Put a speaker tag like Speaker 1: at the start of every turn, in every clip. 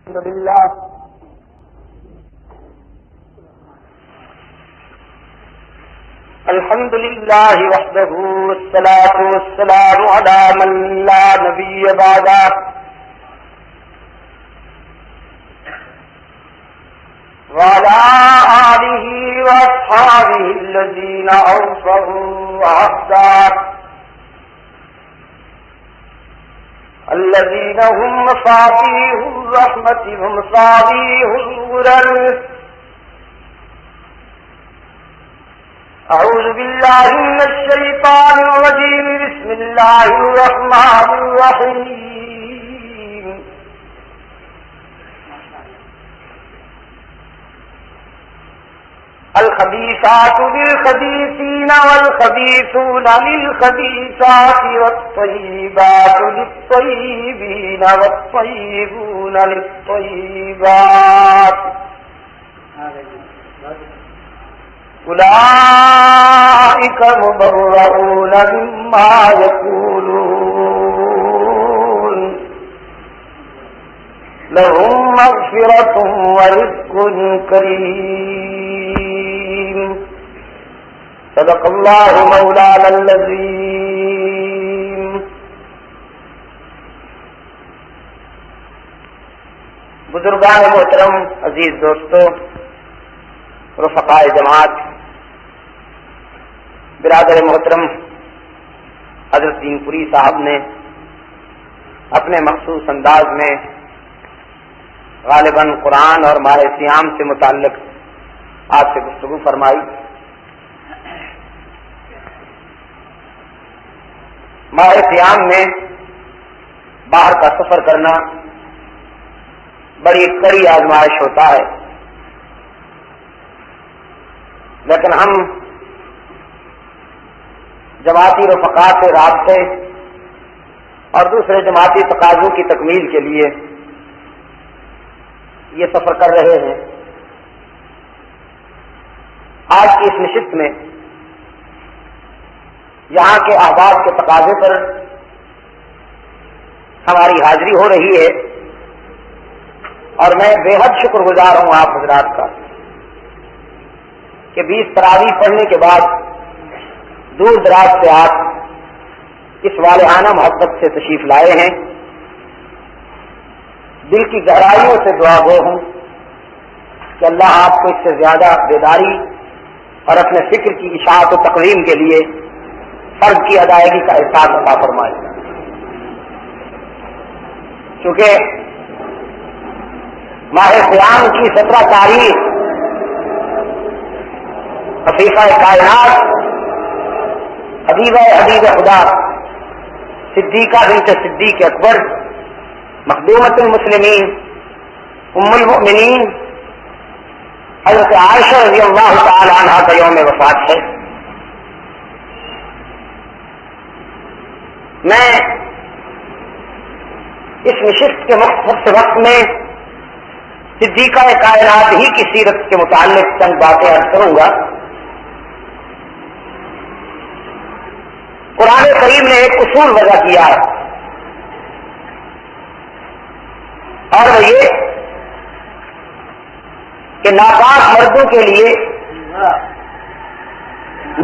Speaker 1: الحمد لله الحمد لله وحده والصلاة والسلام على من لا نبي بعده وعلى آله وأصحابه الذين أوفوا عهدا الذين هم مصابيح الرحمة ومصابيح الغرر. أعوذ بالله من الشيطان الرجيم. بسم الله الرحمن الرحيم. الخبيثات للخبيثين والخبيثون للخبيثات والطيبات للطيبين والطيبون للطيبات أولئك مبرؤون مما يقولون لهم مغفرة ورزق كريم. صدق الله مولانا العظيم. بزرگان محترم، عزیز دوستو، رفقائے جماعت، برادر محترم حضرت دین پوری صاحب نے اپنے مخصوص انداز میں غالباً قرآن اور ماہ صیام سے متعلق آپ سے گفتگو فرمائی. ماہ صیام میں باہر کا سفر کرنا بڑی کڑی آزمائش ہوتا ہے، لیکن ہم جماعتی رفقا سے رابطے اور دوسرے جماعتی تقاضوں کی تکمیل کے لیے یہ سفر کر رہے ہیں. آج کی اس نشست میں یہاں کے احباب کے تقاضے پر ہماری حاضری ہو رہی ہے، اور میں بے حد شکر گزار ہوں آپ حضرات کا کہ 20 تراویح پڑھنے کے بعد دور دراز سے آپ اس والہانہ محبت سے تشریف لائے ہیں. دل کی گہرائیوں سے دعا گو ہوں کہ اللہ آپ کو اس سے زیادہ بیداری اور اپنے فکر کی اشاعت و تقویم کے لیے فرض کی ادائیگی کا احساس عطا فرمائے. چونکہ ماہ صیام کی 17 تاریخ حفیظہ کائنات حبیبہ خدا صدیقہ بنت صدیق اکبر مخدومۃ المسلمین ام المؤمنین حضرت عائشہ رضی اللہ تعالی عنہا کا یوم وفات ہے. میں اس نشست کے مختصر وقت میں صدیقہ کائنات ہی کی سیرت کے متعلق چند باتیں عرض کروں گا. قرآن کریم نے ایک اصول وضع کیا ہے، اور وہ یہ کہ ناپاک مردوں کے لیے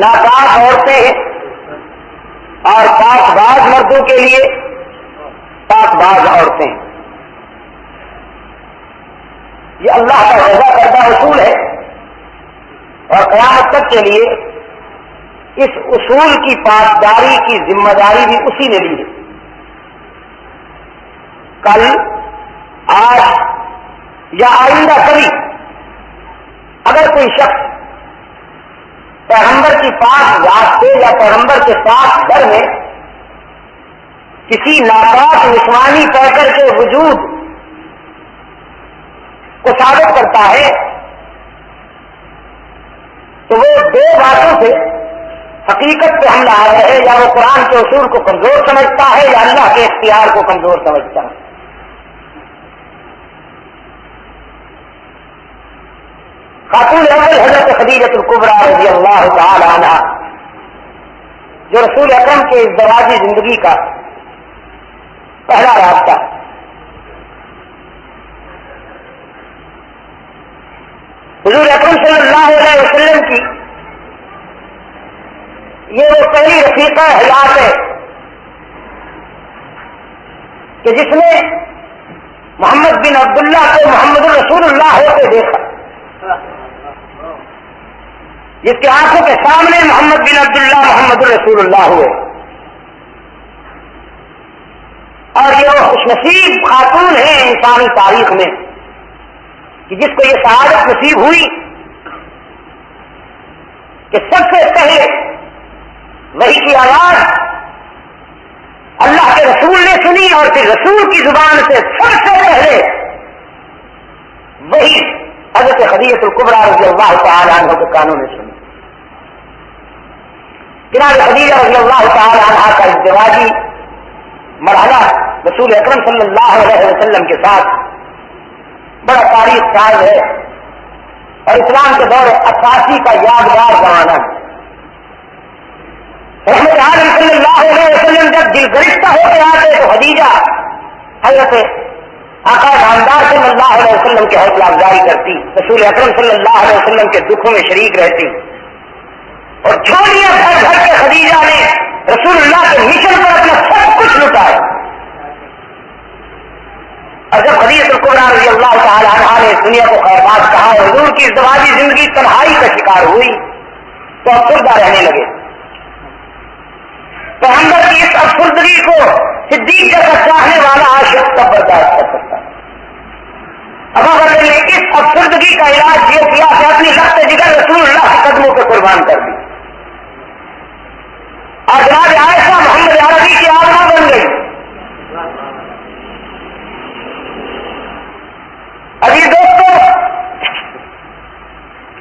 Speaker 1: ناپاک عورتیں اور پاک باز مردوں کے لیے پاک باز عورتیں. یہ اللہ کا وضع کردہ اصول ہے، اور قیامت تک کے لیے اس اصول کی پاسداری کی ذمہ داری بھی اسی نے لی ہے. کل، آج یا آئندہ کبھی اگر کوئی شخص پیغمبر کی پاک ذات سے یا پیغمبر کے پاک گھر میں کسی ناپاک نسوانی پیکر کے وجود کو ثابت کرتا ہے تو وہ دو باتوں سے حقیقت پہ حملہ آ رہے ہیں، یا وہ قرآن کے اصول کو کمزور سمجھتا ہے یا اللہ کے اختیار کو کمزور سمجھتا ہے. خاتون اول حضرت خدیجہ الکبریٰ رضی اللہ تعالی عنہا، جو رسول اکرم کے ازدواجی زندگی کا پہلا رابطہ. پہلی رفیقہ حیات ہے کہ جس نے محمد بن عبداللہ کو محمد الرسول اللہ ہوتے دیکھا، جس کے آنکھوں کے سامنے محمد بن عبداللہ محمد الرسول اللہ ہوئے، اور یہ وہ خوش نصیب خاتون ہیں انسانی تاریخ میں کہ جس کو یہ سعادت نصیب ہوئی کہ سب سے پہلے وحی کی آواز اللہ کے رسول نے سنی، اور پھر رسول کی زبان سے سب سے پہلے وہی حضرت خدیجہ الکبریٰ رضی اللہ تعالی عنہ کے کانوں میں سنی۔ جناب خدیجہ رضی اللہ تعالی عنہ کا ازدواجی مرحلہ رسول اکرم صلی اللہ علیہ وسلم کے ساتھ بڑا تاریخ ساز ہے، اور اسلام کے دور 88 کا یادگار زمانہ ہے۔ رحمت عالم صلی اللہ علیہ وسلم جب دل گرفتہ ہو کے آتے تو خدیجہ حضرت آقا نامدار صلی اللہ علیہ وسلم کی حوصلہ افزائی کرتی، رسول اکرم صلی اللہ علیہ وسلم کے دکھوں میں شریک رہتی، اور جھولیاں بھر بھر کے خدیجہ نے رسول اللہ کے مشن پر اپنا سب کچھ لٹایا۔ اور جب خدیجہ الکبریٰ رضی اللہ تعالی عنہا نے دنیا کو خیر بات کہا اور حضور کی ازدواجی زندگی تنہائی کا شکار ہوئی تو افسردہ رہنے لگے۔ پیغمبر کی اس افسردگی کو صدیق جیسا چاہنے والا عاشق تب برداشت کر سکتا ہے۔ ابو بکر نے اس افسردگی کا علاج یہ کیا کہ اپنی لخت جگر رسول اللہ کے قدموں پہ قربان کر دی، اور جناب عائشہ محمد عربی کی آلما بن گئی۔ عزیز دوستوں،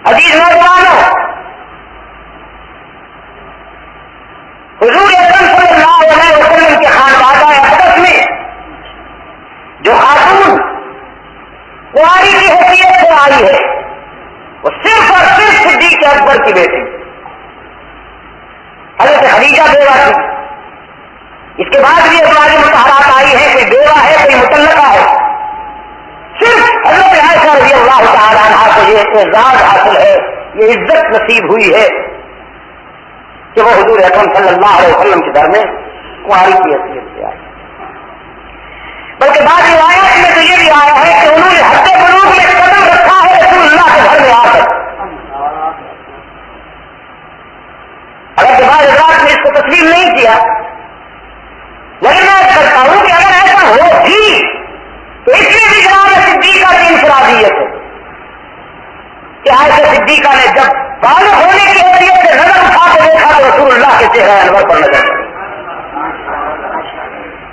Speaker 1: عزیز نوجوانوں، حضور اکرم صلی اللہ علیہ وسلم کے خانوادہ اقدس میں جو خاتون کنواری کی حیثیت سے آئی ہے وہ صرف اور صرف صدیق اکبر کی بیٹی حضرت خدیجہ بیوہ تھی۔ اس کے بعد بھی ازواج مطہرات آئی ہے، کوئی بیوہ ہے کوئی مطلقہ ہے، صرف حضرت عائشہ رضی اللہ تعالی عنہا کو یہ اعزاز حاصل ہے، یہ عزت نصیب ہوئی ہے کہ وہ حضور اکرم صلی اللہ علیہ وسلم کے گھر میں کنواری کی حیثیت سے آئی۔ بلکہ بعض روایات میں تو یہ بھی آیا ہے کہ انہوں نے حد بلوغ میں قدم رکھا ہے رسول اللہ کے گھر میں آ کر۔ اگر بعض حضرات نے اس کو تسلیم نہیں کیا، لیکن میں کرتا ہوں کہ اگر ایسا ہو بھی تو اس لیے بھی جناب صدیقہ کی انفرادیت ہے کہ عائشہ صدیقہ نے جب بالغ ہونے کی حیثیت سے نظر اٹھا کے دیکھا تو رسول اللہ کے چہرہ انور پر نظر پڑی۔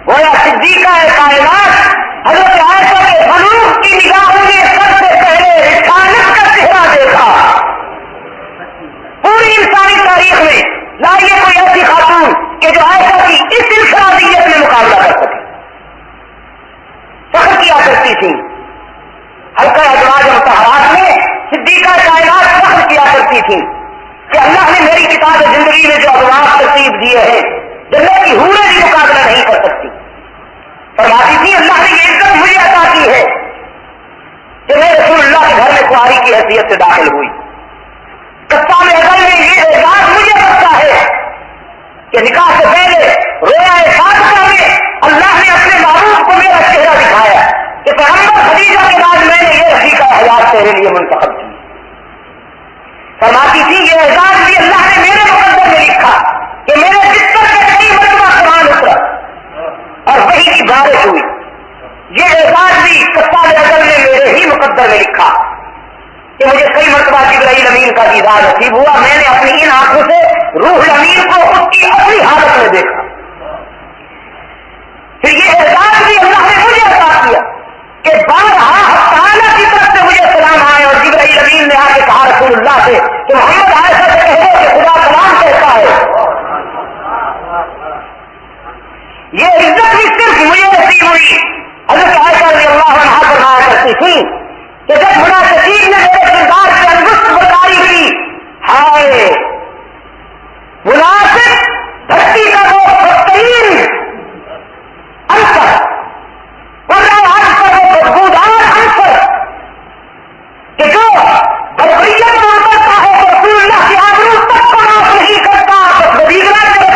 Speaker 1: گویا صدیقہ کائنات حضرت عائشہ کے بلوغ کی نگاہوں نے سب سے پہلے رسالت کا چہرہ دیکھا۔ پوری انسانی تاریخ میں لائیے کوئی ایسی خاتون کہ جو عائشہ کی اس انفرادیت میں مقابلہ کر سکے۔ فخر کیا کرتی تھی، حلقہ ازواج مطہرات میں صدیقہ کائنات فخر کیا کرتی تھی کہ اللہ نے میری کتاب زندگی میں جو ابواب ترتیب دیے ہیں جنت کی حوریں بھی مقابلہ نہیں کر سکتی۔ فرماتی تھی اللہ نے یہ عزت مجھے عطا کی ہے کہ میں رسول اللہ کے گھر میں کنواری کی حیثیت سے داخل ہوئی۔ قسام اول میں یہ اعزاز مجھے بچتا ہے کہ نکاح سے پہلے رویا صادقہ میں اللہ نے اپنے محبوب کو میرا چہرہ دکھایا کہ پیغمبر خدیجہ کے بعد میں نے یہ رفیقہ حیات تیرے لیے منتخب کی۔ فرماتی تھی یہ اعزاز بھی اللہ نے میرے مقدر میں لکھا کہ میرے بستر کے کئی مرتبہ قرآن اترا اور وحی کی بارش ہوئی۔ یہ اعزاز بھی قسام اول نے میرے ہی مقدر میں لکھا کہ مجھے کئی مرتبہ جبرائیل امین کا دیدار نصیب ہوا، میں نے اپنی ان آنکھوں سے روح امین کو اس کی اپنی حالت میں دیکھا۔ پھر یہ اعزاز بھی اللہ نے مجھے عطا کیا کہ بارہا تعالیٰ کی طرف سے مجھے سلام آئے اور جبرائیل امین نے آ کے کہا رسول اللہ سے کہ محمد عائشہ سے کہہ دو کہ خدا سلام کہتا ہے۔ یہ عزت بھی صرف مجھے نصیب ہوئی۔ حضرت عائشہ رضی اللہ عنہا فرمایا کرتی تھی کہ جب منافقین نے میرے کردار سے انگشت برداری کی، ہائے منافق دھرتی کا وہ بدترین عنصر ورنہ آج کا وہ بدبودار عنصر کہ جو بدبریت میں اترتا ہے تو رسول اللہ کی آبرو تک کو معاف نہیں کرتا، بس بدیگرہ کے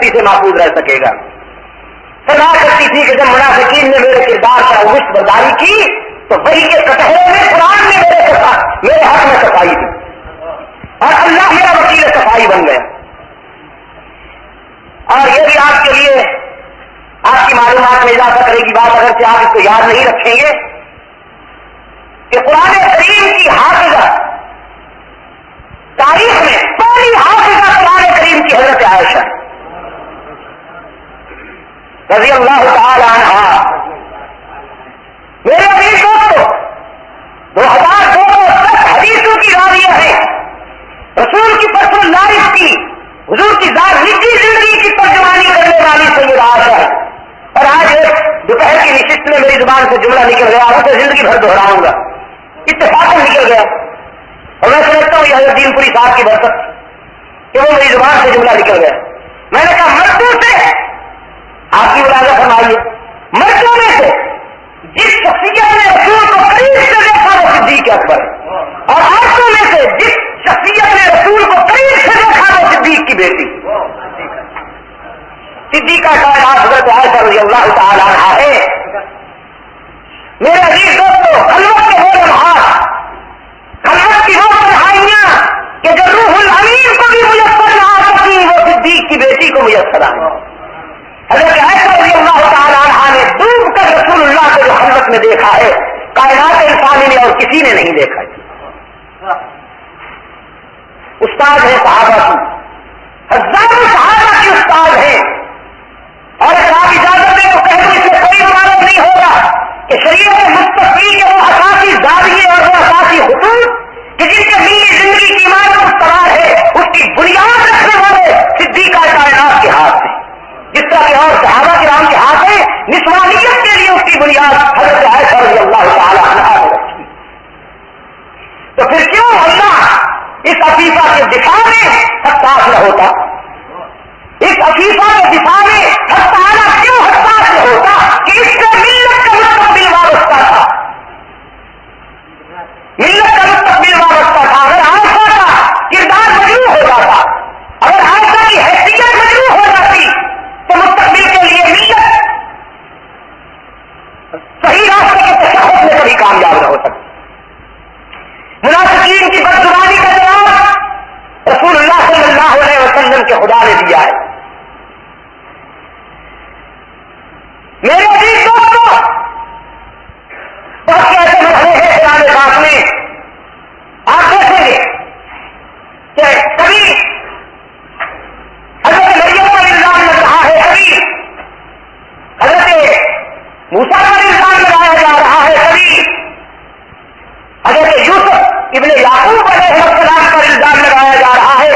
Speaker 1: سختی سے محفوظ رہ سکے گا. سزا کرتی تھی کہ جب منافقین نے میرے کردار پر اوش برداری کی تو وہی کے کٹہرے میں قرآن نے میرے حق میں صفائی دی اور اللہ میرا وکیل صفائی بن گیا. اور یہ بھی آپ کے لیے آپ کی معلومات میں اضافہ کرے گی بات، اگرچہ آپ اس کو یاد نہیں رکھیں گے، کہ قرآن کریم کی حافظہ تاریخ میں پہلی حافظہ قرآن کریم کی حضرت عائشہ رضی اللہ تعالی عنہا. میرے عزیز دوستو 2210 حدیثوں کی راویہ ہے، رسول کی پرسنل لائف کی، حضور کی نجی زندگی کی ترجمانی کرنے والی سیدہ عائشہ ہے. اور آج دوپہر کی نشست میں میری زبان سے جملہ نکل گیا، اسے زندگی بھر دہراؤں گا، اتفاق نکل گیا. اور میں سمجھتا ہوں یہ حضرت دین پوری صاحب کی برکت کہ وہ میری زبان سے جملہ نکل گیا. میں نے کہا مردوں سے آپ کی ملاحظہ فرمائیے، مردوں میں سے جس شخصیت نے رسول کو قریب سے دیکھا وہ صدیق اکبر ہے، اور عورتوں میں سے جس شخصیت نے رسول کو قریب سے دیکھا وہ صدیق کی بیٹی صدیقہ کائنات حضرت عائشہ رضی اللہ تعالی عنہا ہے. میرے عزیز دوستو، خلوت کے وہ لمحات، خلوت کی وہ تنہائیاں کہ جو روح الامین کو بھی میسر نہ آ سکی وہ صدیق کی بیٹی کو میسر آئی. حضرت عائشہ رضی اللہ تعالی عنہا نے ڈوب کر رسول اللہ کو جو خلوت میں دیکھا ہے کائنات انسانی نے اور کسی نے نہیں دیکھا. استاد ہے صحابہ کی، ہزاروں صحابہ کی استاد ہیں. اور اگر آپ اجازت دیں تو کہنے سے کوئی معلوم نہیں ہوگا کہ شریعت مستقبل کے وہ اساسی زاویے اور وہ اساسی حقوق کہ جن کے ملی زندگی کی عمارت مستقار ہے اس کی بنیاد رکھنے والے صدیقہ کائنات کے ہاتھ ہیں. جس طرح کہ اور صحابہ کرام کے ہاتھ ہے، نسوانیت کے لیے اس کی بنیاد حضرت عائشہ رضی اللہ تعالی عنہا نے رکھی. تو پھر کیوں اللہ اس عفیفہ کے دفاع میں حساس نہ ہوتا؟ اس عفیفہ کے دفاع میں تعالیٰ کیوں حساس نہ ہوتا کہ اس سے ملت کا مستقبل وابستہ تھا؟ ملت کا مستقبل وابستہ تھا. اگر عائشہ کا کردار مجروح ہو جاتا، اگر عائشہ کی حیثیت مجروح ہو جاتی تو مستقبل کے لیے ملت صحیح راستے کے تشخص میں کبھی کامیاب نہ ہو سکتی. منافقین کی بدزبانی کا جواب رسول اللہ صلی اللہ علیہ وسلم کے خدا نے دیا ہے. میرے عزیز دوستو، بہت سے ایسے مسئلے ہیں قرآن پاک میں آپ دیکھیں گے کہ کبھی حضرت مریم پر الزام لگ رہا ہے، کبھی حضرت موسیٰ پر الزام لگایا جا رہا ہے، کبھی حضرت یوسف ابن یعقوب علیہ السلام پر الزام لگایا جا رہا ہے.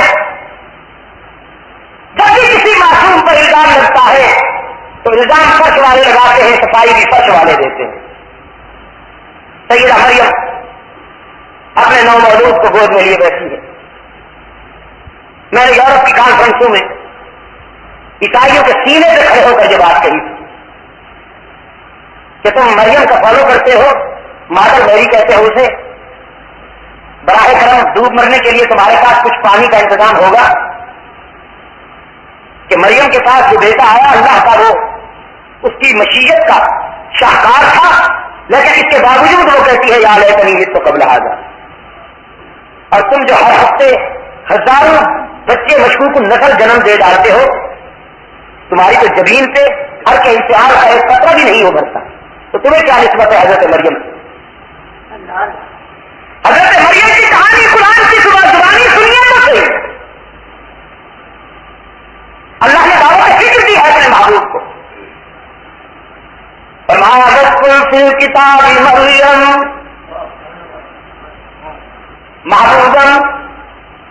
Speaker 1: جب بھی کسی معصوم پر الزام لگتا ہے تو الزام فرش والے لگاتے ہیں، صفائی بھی فرش والے دیتے ہیں. سیدہ مریم اپنے نو مولود کو گود میں لیے بیٹھی ہے. میں نے یورپ کی کانفرنسوں میں عیسائیوں کے سینے پہ کھڑے ہو کر یہ بات کہی کہ تم مریم کا فالو کرتے ہو، مادر میری کہتے ہو اسے، براہ کرم ڈوب مرنے کے لیے تمہارے پاس کچھ پانی کا انتظام ہوگا. کہ مریم کے پاس جو بیٹا آیا اللہ کا وہ اس کی مشیت کا شاہکار تھا، لیکن اس کے باوجود وہ کہتی ہے یا لیتنی مت قبل ھذا. اور تم جو ہر ہفتے ہزاروں بچے مشکوک نسل جنم دے ڈالتے ہو، تمہاری تو زمین پہ ہر کے امتحان کا ایک قطرہ بھی نہیں ابھرتا، تو تمہیں کیا نسبت ہے حضرت مریم سے؟ حضرت مریم کی کہانی قرآن کی زبانی سنیے تو صحیح. اللہ نے دعوت فکر دی ہے اپنے محبوب کو. فرمایا وَاذْكُرْ فِي الْكِتَابِ مَرْيَمَ، محبوباً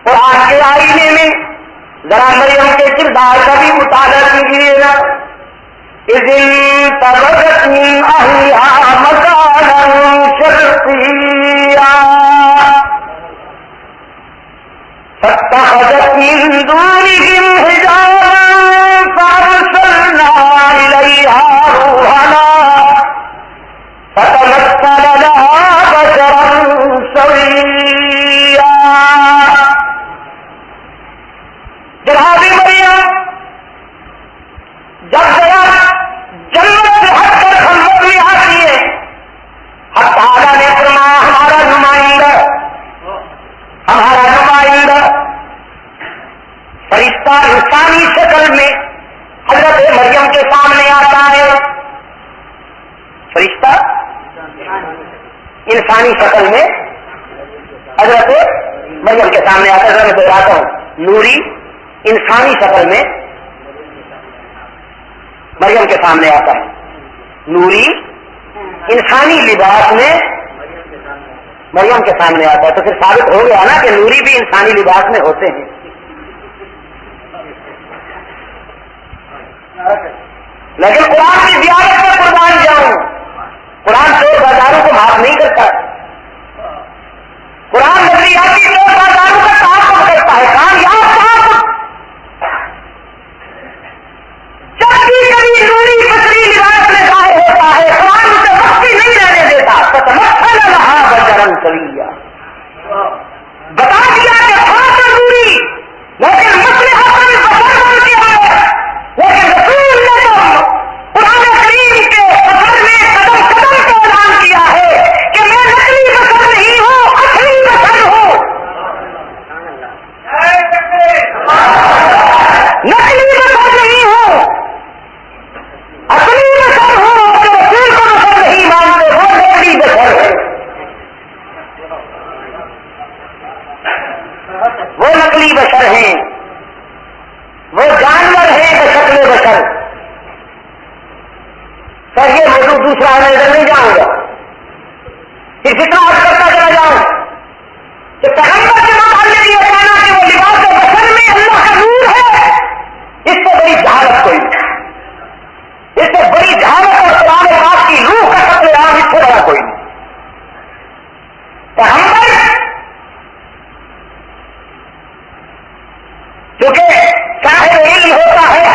Speaker 1: قرآن کے آئینے میں ذرا مریم کے کردار کا بھی مطالعہ کیجیے گا. اِذِ انتَبَذَتْ مِنْ أَهْلِهَا مَكَانًا شَرْقِيًّا فَاتَّخَذَتْ مِنْ دُونِهِمْ حِجَابًا فَأَرْسَلْنَا إِلَيْهَا رُوحَنَا فَتَمَثَّلَ لَهَا بَشَرًا سَوِيًّا. جناب مریم مریم کے سامنے آتا ہے، فرشتہ انسانی شکل میں حضرت مریم کے سامنے آتا ہے. میں دہراتا ہوں، نوری انسانی شکل میں مریم کے سامنے آتا ہے، نوری انسانی لباس میں مریم کے سامنے آتا ہے. تو پھر ثابت ہو گیا نا کہ نوری بھی انسانی لباس میں ہوتے ہیں. لیکن قرآن کی زیارت میں قربان جاؤں، قرآن چور بازاروں کو معاف نہیں کرتا. قرآن نظریاتی چور بازاروں کا تعاقب کرتا ہے، کامیاب تعاقب. جب بھی کبھی نوری بصری لباس میں ظاہر ہوتا ہے، قرآن اسے وقتی نہیں رہنے دیتا. فتمثل لها بشرا سویا، بتا دیا کہ تھا تو نوری لیکن مسئلہ حسن بشر بن کے آئے. لیکن رسول نے تو قرآن کریم کے سفر میں قدم قدم کو اعلان کیا ہے کہ میں نقلی بشر نہیں ہوں، اصلی بشر ہوں. نقلی بشر نہیں ہوں، اصلی بشر ہوں. کہ رسول کو بشر نہیں مانتے، وہ نقلی بشر ہے، وہ نقلی بشر ہیں، وہ جانور ہیں بشکل بشر. سر یہ موضوع دوسرا میں ادھر نہیں جاؤں گا، پھر کتنا عرض کرتا چلا جاؤں کہ پیغمبر کے متعلق یہ کہنا کہ وہ لباس بشر میں اللہ کا نور ہے، اس سے بڑی جہالت کوئی نہیں، اس سے بڑی جہالت اور قرآن پاک کی روح کا قتل عام اس سے بڑا کوئی نہیں. پیغمبر کیونکہ صاحب علم ہوتا ہے،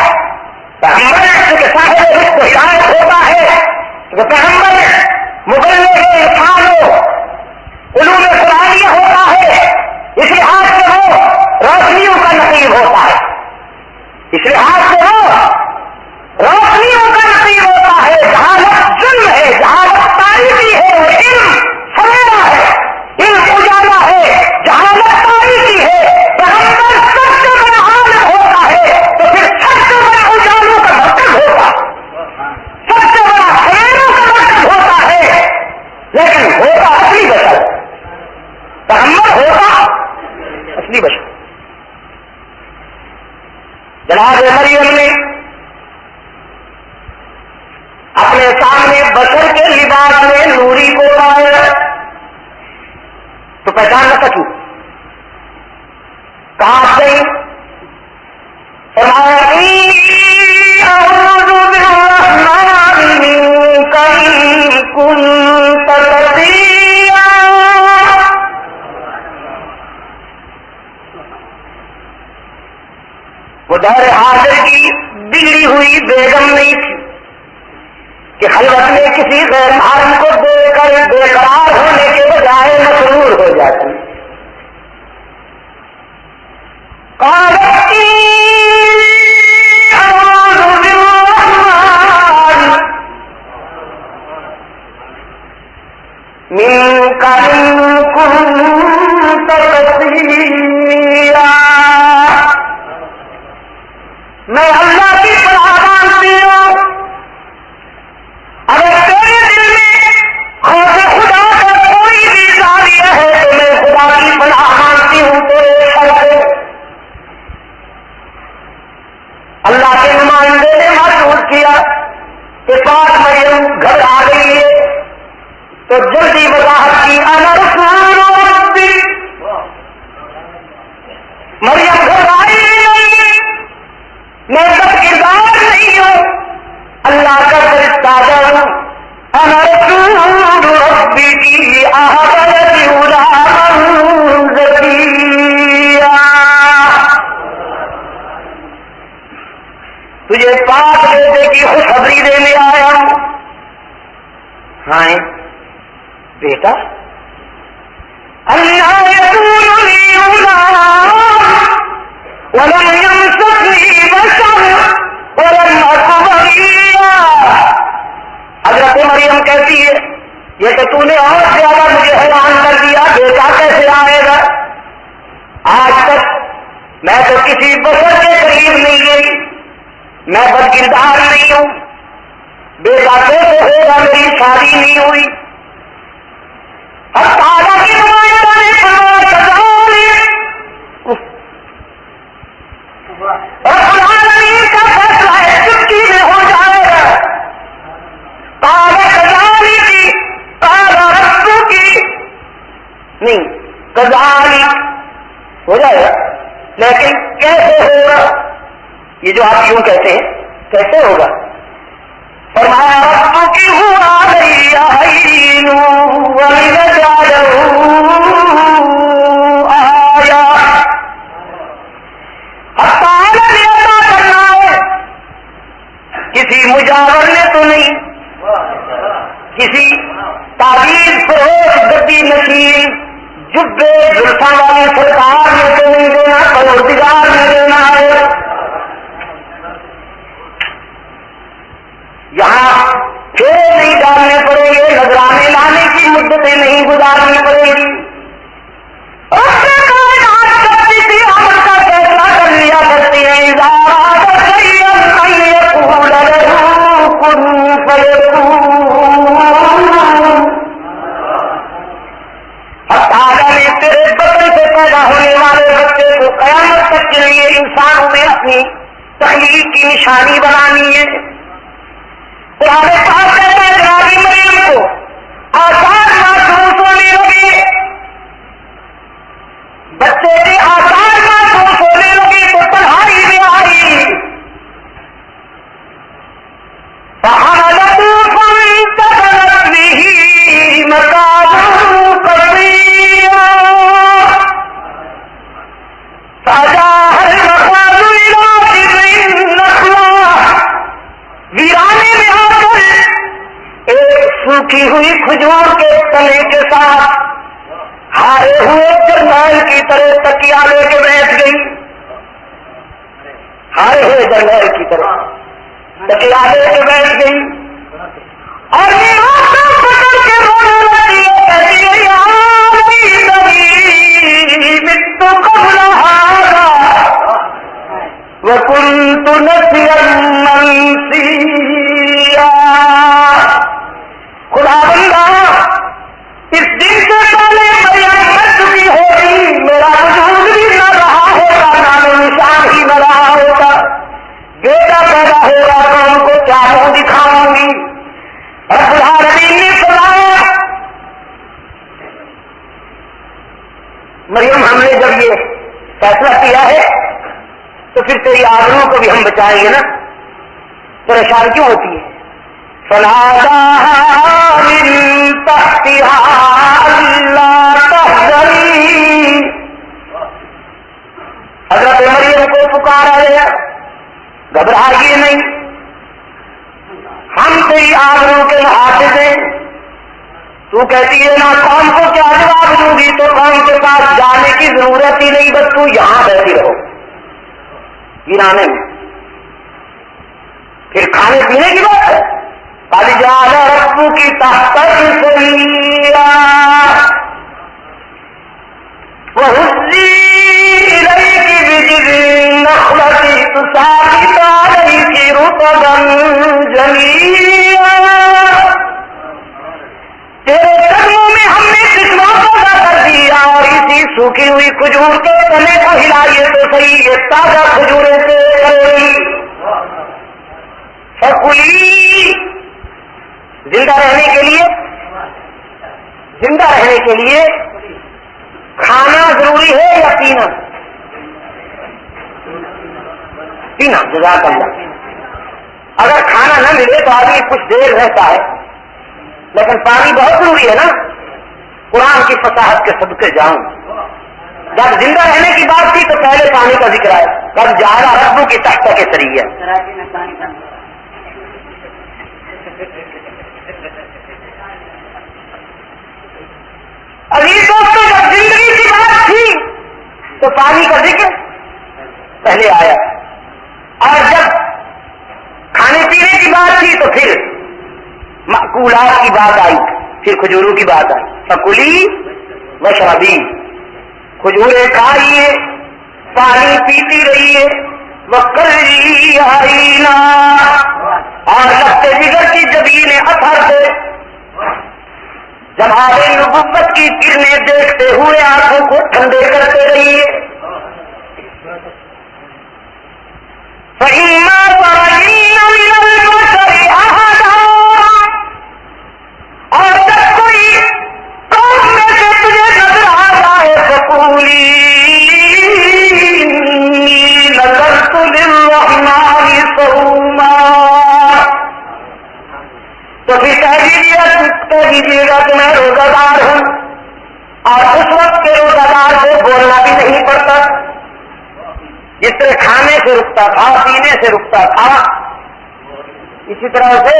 Speaker 1: پیغمبر کیونکہ صاحب رزق و ہدایت ہوتا ہے، کیونکہ پیغمبر مبلغ انسان علوم قرآنیہ ہوتا ہے، اس لحاظ سے وہ روشنیوں کا نصیب ہوتا ہے، اس لحاظ سے وہ روشنیوں کا نصیب ہوتا ہے. جہالت ظلم ہے، جہالت تاریخی ہے، علم سویرا ہے، علم اجالا ہے، جہالت تاریخی ہے. پیغمبر سب سے بڑا عالم ہوتا ہے تو پھر سب سے بڑا اجالوں کا مرکز ہوتا، سب سے بڑا سویروں کا مرکز ہوتا ہے. لیکن ہوتا اصلی بشر، پیغمبر ہوتا اصلی بشر. جناب مریم نے اپنے سامنے بشر کے لباس میں نوری کو پایا تو پہچان نہ سکی، کہاں گئی؟ وہ دور حاضر کی بگڑی ہوئی بیگم نہیں تھی کہ خلوت میں کسی غیر محرم کو دیکھ کر بے قرار ہونے کے بجائے مسرور ہو جاتی. میں اللہ کی پناہ مانگتی ہوں، اگر تیرے دل میں خوف خدا کا کوئی بھی زاویہ ہے تو میں خدا کی پناہ مانگتی ہوں تیرے سر سے. اللہ کے نمائندے نے محسوس کیا کہ پاک مریم گھر آ گئی ہے تو جلدی وضاحت کی، انا رسول ربی. مریم گھر آئی نہیں، میں بد کردار نہیں ہوں، اللہ کا فرشتہ ہوں. انا رسول ربی کی احبت غلاما زکیہ، تجھے پاک بیٹے کی خوشخبری دینے آیا ہوں. ہاں بیٹا، اللہ یکون لی غلام ولم یمسسنی بشر ولم اک بغیا. حضرت مریم کہتی ہے یہ تو تو نے اور زیادہ مجھے حیران کر دیا، بیٹا کیسے آئے گا؟ آج تک میں تو کسی بشر کے قریب نہیں گئی، میں بدکردار نہیں ہوں، بیٹا کیسے ہوگا، میری شادی نہیں ہوئی. اب تعالیٰ کی نمائندہ نے فرمایا رب العالمین کا فیصلہ ہے چٹکی میں ہو جائے گا. تعالیٰ کذالی کی، تعالیٰ ربو کی نہیں، کذالی ہو جائے گا. لیکن کیسے ہوگا؟ یہ جو آپ یوں کہتے ہیں کیسے ہوگا؟ فرمایا ربو کی ہوا عین آیا. تعالیٰ نے عطا کرنا ہے، کسی مجاور نے تو نہیں، کسی تعویذ فروش گدی نشین جبے زلفاں والی سرکار نے تو نہیں دینا، پروردگار نے دینا ہے. یہاں پھیرے نہیں ڈالنے پڑیں گے، نذرانے لانے کی مدتیں نہیں گزارنی پڑے گی. عمل کا فیصلہ کر لیا کرتے ہیں تعالیٰ نے تیرے بدن سے پیدا ہونے والے بچے کو قیامت تک کے لیے انسانوں میں اپنی تخلیق کی نشانی بنانی ہے. قرآن پاک کہتا ہے جناب مریم کو آسان محسوس ہونے لگے، بچے کے آسان محسوس ہونے لگی تو پڑھائی میں آئی. فحملته فانتبذت به مكانا قصيا فأجاءها المخاض إلى جذع النخلة. ویرانے میں آ کر ایک سوکھی ہوئی کھجور کے تنے کے ساتھ ہارے ہوئے جرنیل کی طرح تکیا لے کے بیٹھ گئی. ہارے ہوئے جرنیل کی طرح تکیا لے کے بیٹھ گئی اور یہ آنکھیں پکڑ کے رونے لگی ہے، کہتی ہے یا لیتنی مت قبل هذا وكنت نسيا منسيا. خدا بندہ اس دن سے پہلے مریم مر چکی ہوگی، میرا وجود بھی نہ رہا ہوگا، نام نشان ہی نہ رہا ہوگا. بیٹا پیدا ہوگا تو ان کو کیا منہ دکھاؤں گی. رب العالمین نے فرمایا مریم ہم نے جب یہ فیصلہ کیا ہے تو پھر تیری آبروں کو بھی ہم بچائیں گے نا. پریشان کیوں ہوتی ہے؟ فناداها من تحتها ألا تحزني. حضرت مریم کو پکارا گیا، گھبرائیے نہیں، ہم تیری آبروں کے محافظ ہیں. تو کہتی ہے نا قوم کو کیا جواب دوں گی، تو قوم کے پاس جانے کی ضرورت ہی نہیں، بس تو یہاں بیٹھی رہو گرانے میں. پھر کھانے پینے کی بات ہے. قد جعل ربك تحتك سريا وهزي إليك بجذع النخلة تساقط عليك رطبا جنيا. تیرے قدموں میں ہم نے کتنا پیدا کر دیا اور اسی سوکھی ہوئی کھجور کے تنے کو ہلائیے تو صحیح، یہ تازہ کھجوریں سے کرے. فکلی، زندہ رہنے کے لیے کھانا ضروری ہے یا پینا؟ پینا. جزاک اللہ. اگر کھانا نہ ملے تو آدمی کچھ دیر رہتا ہے، لیکن پانی بہت ضروری ہے نا. قرآن کی فصاحت کے صدقے جاؤں، جب زندہ رہنے کی بات تھی تو پہلے پانی کا ذکر آیا. جب جعل ربک تحتک سریا. عزیز دوستوں، جب زندگی کی بات تھی تو پانی کا ذکر پہلے آیا، اور جب کھانے پینے کی بات تھی تو پھر مأکولات کی بات آئی، پھر کھجوروں کی بات آئی. فکلی وشربی، کھجوریں کھائیے، پانی پیتی رہیے، وقری آئینہ، اور لگتے جگر کی جبین اثر سے جمال نبوت کی کرنیں دیکھتے ہوئے آنکھوں کو ٹھنڈے کرتے رہیے. فَإِمَّا تَرَيِنَّ مِنَ الْبَشَرِ أَحَدًا، اور جب کوئی قوم میں سے تجھے نظر آ جائے فَقُولِي إِنِّي نَذَرْتُ لِلرَّحْمَنِ صَوْمًا، تو پھر کہہ دیجیے گا کہ میں روزہ دار ہوں، اور اس وقت کے روزہ دار کو بولنا بھی نہیں پڑتا، جس طرح کھانے سے رکتا تھا، پینے سے رکتا تھا، اسی طرح سے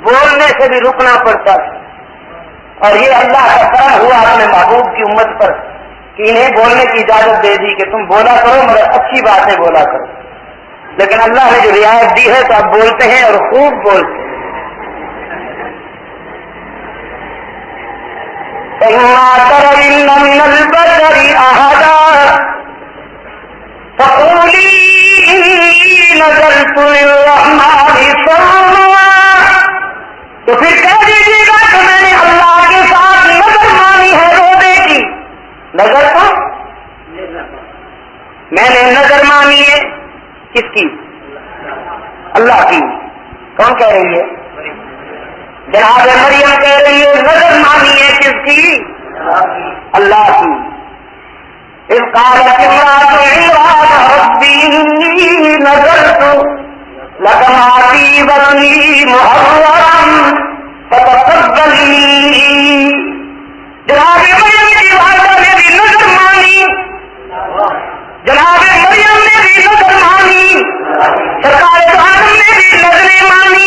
Speaker 1: بولنے سے بھی رکنا پڑتا تھا. اور یہ اللہ کا کرم ہوا اپنے محبوب کی امت پر کہ انہیں بولنے کی اجازت دے دی کہ تم بولا کرو مگر اچھی باتیں بولا کرو. لیکن اللہ نے جو رعایت دی ہے تو آپ بولتے ہیں اور خوب بولتے ہیں. فَإِمَّا تَرَيِنَّ مِنَ الْبَشَرِ أَحَدًا فَقُولِي إِنِّي نَذَرْتُ لِلرَّحْمَنِ صَوْمًا، تو پھر کہہ دیجیے گا کہ میں نے اللہ کے ساتھ نظر مانی ہے روزے کی. نظر تو میں نے نظر مانی ہے کس کی؟ اللہ کی. کون کہہ رہی ہے؟ جناب مریم کہہ رہی ہے نظر مانی ہے کس کی؟ اللہ کی. اذ قالت امرأة عمران رب إني نذرت لك ما في بطني محررا فتقبل مني. جناب مریم کی والدہ نے بھی نظر مانی، جناب مریم نے بھی نظر مانی، سرکار دو عالم نے بھی نظریں مانی.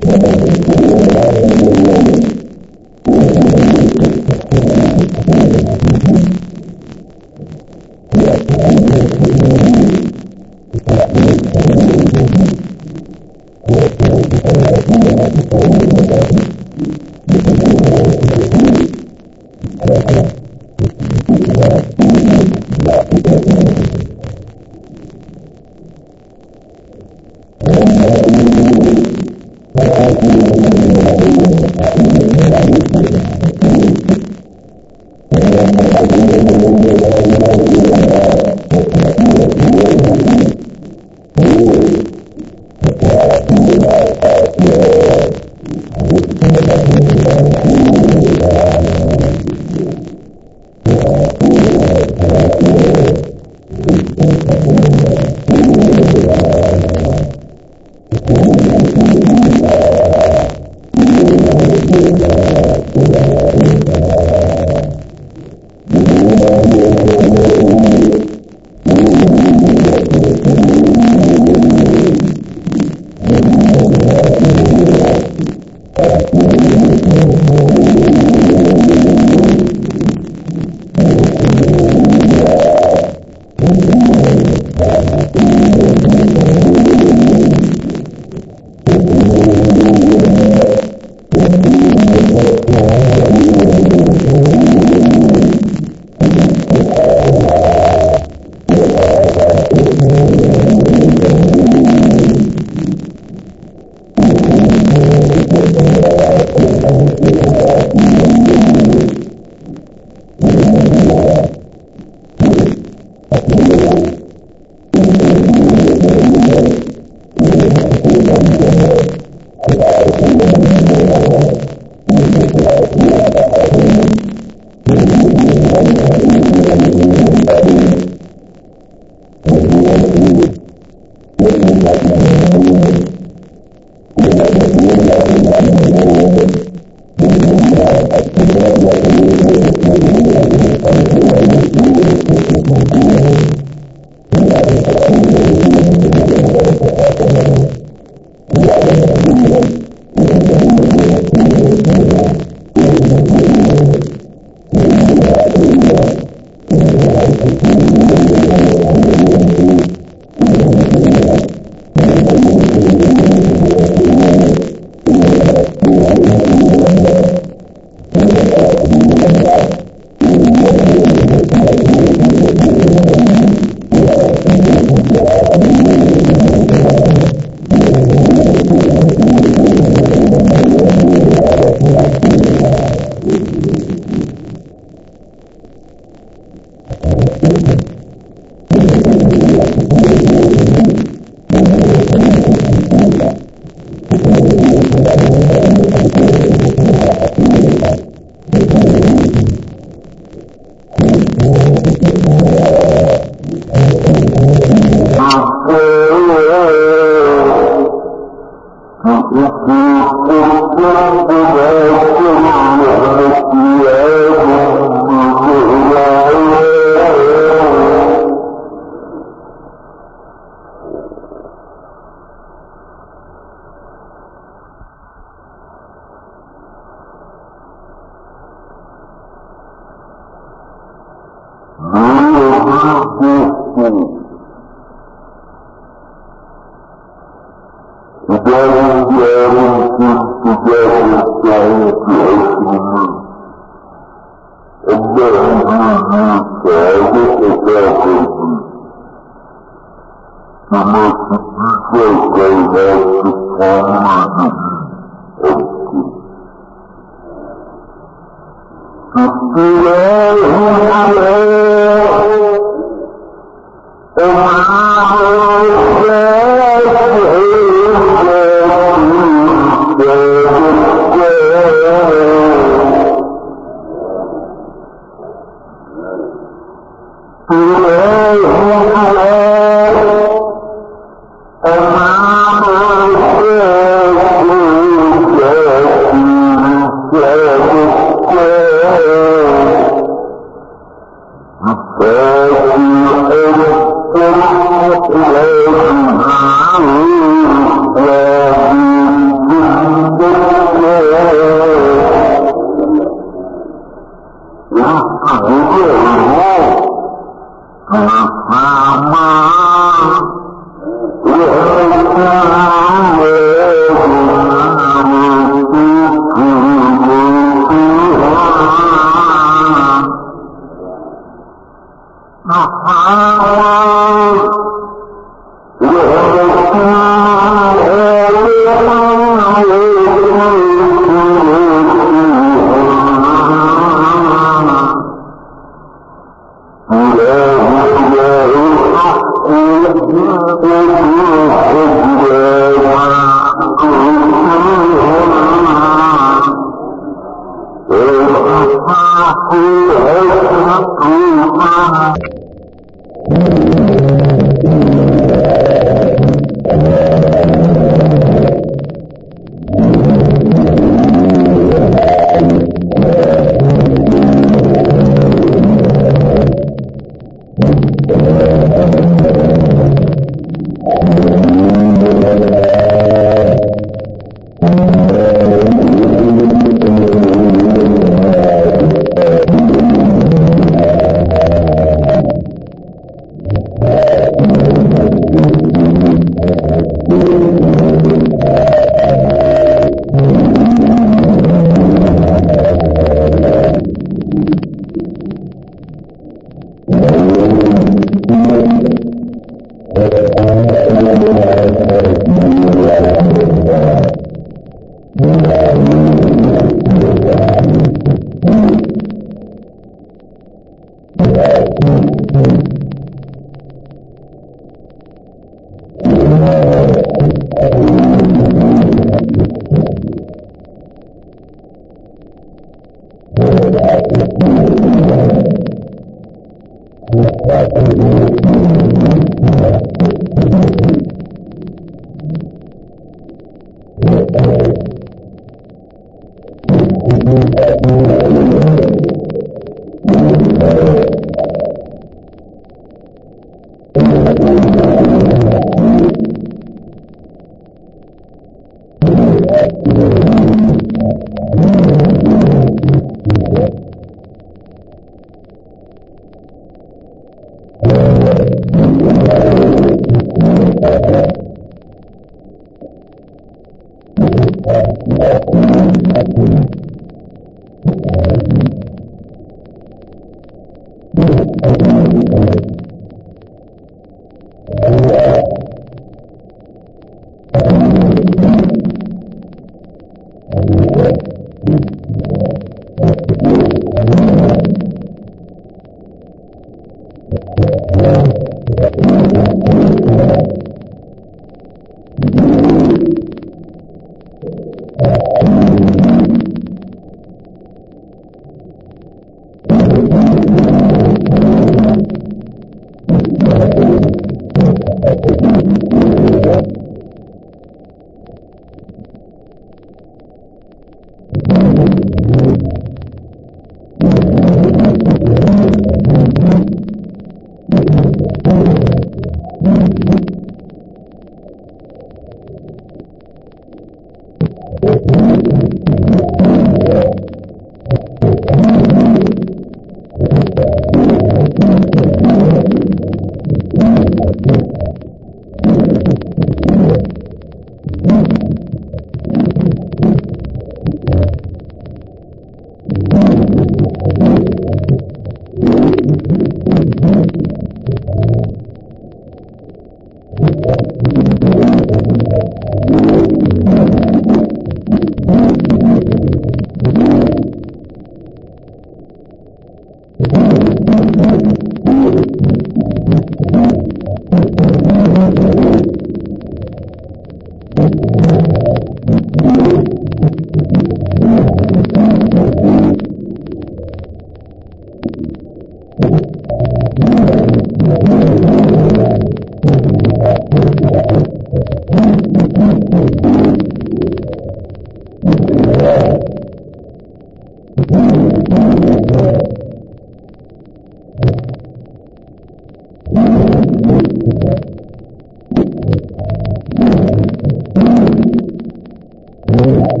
Speaker 2: جلی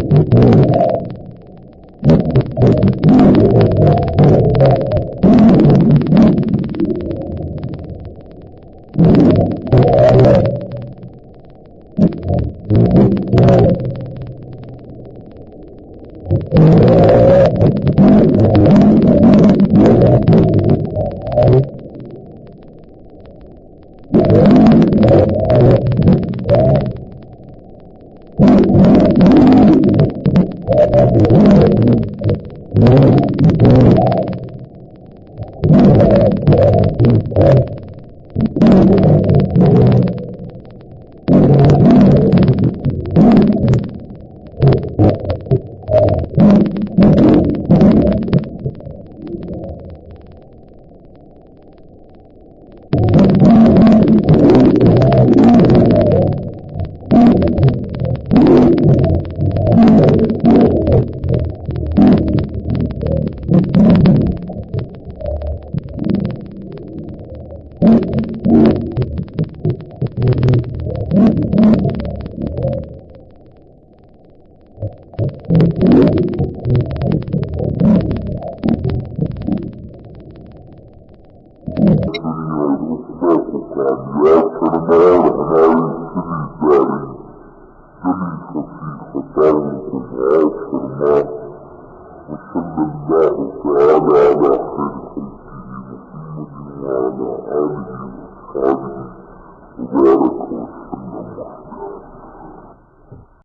Speaker 2: خفیف و تر و